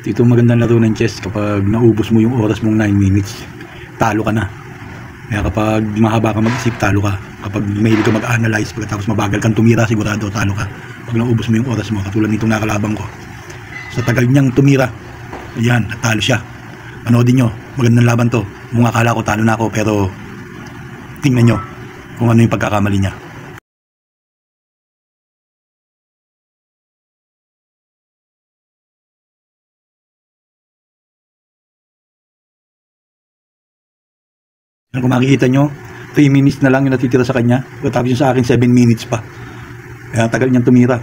Ito magandang laro ng chess. Kapag naubos mo yung oras mong 9 minutes, talo ka na. Kaya kapag mahaba ka mag-isip, talo ka. Kapag mahilig ka mag-analyze, pagkatapos mabagal kang tumira, sigurado talo ka. Pag naubos mo yung oras mo, katulad nitong nakalabang ko, sa tagal niyang tumira, ayan, natalo siya. Panoodin nyo, magandang laban to. Kung akala ko talo na ako, pero tingnan nyo kung ano yung pagkakamali niya. Kung makikita nyo, 3 minutes na lang yung natitira sa kanya. Tapos yung sa akin, 7 minutes pa. Kaya tagal niyang tumira.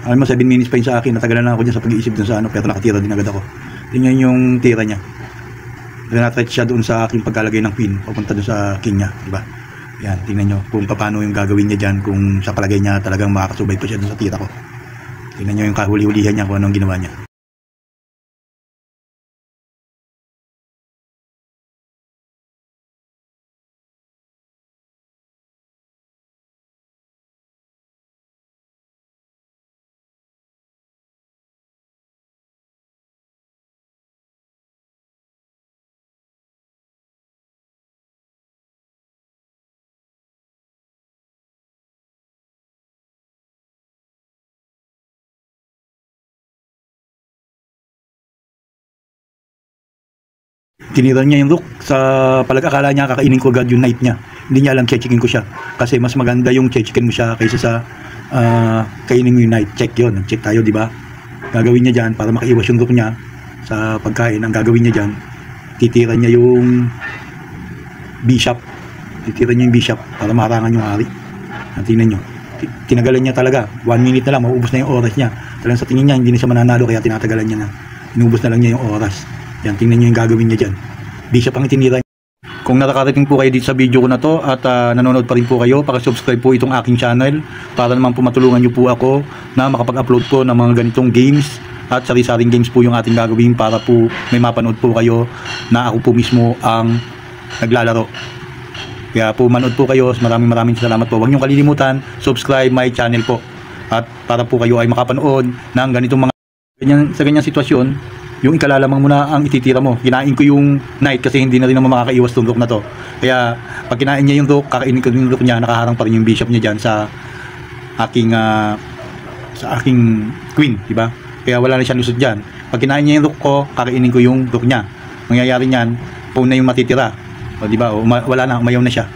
Alam mo, 7 minutes pa yung sa akin. Natagalan na ako dyan sa pag-iisip dun sa ano, pero nakatira din agad ako. Tingnan yung tira niya. Rinatret siya doon sa aking pagkalagay ng pin, papunta doon sa king niya, diba? Yan, tingnan nyo kung paano yung gagawin niya dyan, kung sa palagay niya talagang makakasubay pa siya doon sa tira ko. Tingnan nyo yung kahuli-hulihan niya kung anong ginawa niya. Tinira niya yung rook sa palag-akala niya kakainin ko agad yung knight niya. Hindi niya alam, checkin ko siya. Kasi mas maganda yung checkin mo siya kaysa sa kainin mo yung knight. Check yun. Check tayo, di ba? Gagawin niya dyan para makaiwas yung rook niya sa pagkain. Ang gagawin niya dyan, titira niya yung bishop. Titira niya yung bishop para maharangan yung hari. Tingnan nyo. Tinagalan niya talaga. 1 minute na lang, maubos na yung oras niya. Talagang sa tingin niya, hindi na siya mananalo kaya tinatagalan niya na. Inubos na lang niya yung oras. Yan, tingnan nyo yung gagawin niya dyan. Bishop ang itinira. Kung nakakarating po kayo dito sa video ko na to at nanonood pa rin po kayo, pakisubscribe po itong aking channel para naman po matulungan nyo po ako na makapag-upload po ng mga ganitong games at sari-saring games po yung ating gagawin para po may mapanood po kayo na ako po mismo ang naglalaro. Kaya po manood po kayo. Maraming salamat po. Huwag nyo kalilimutan, subscribe my channel po. At para po kayo ay makapanood ng ganitong mga sa ganyang sitwasyon, yung ikalalamang mo na ang ititira mo. Kinain ko yung knight kasi hindi na rin naman makakaiwas tong rook na to. Kaya pag kinain niya yung rook, kakainin ko yung rook niya, nakaharang pa rin yung bishop niya dyan sa aking queen, di ba? Kaya wala na siya lusot dyan. Pag kinain niya yung rook ko, kakainin ko yung rook niya. Mangyayari niyan, pawn na yung matitira. O di ba? Wala na, umayaw na siya.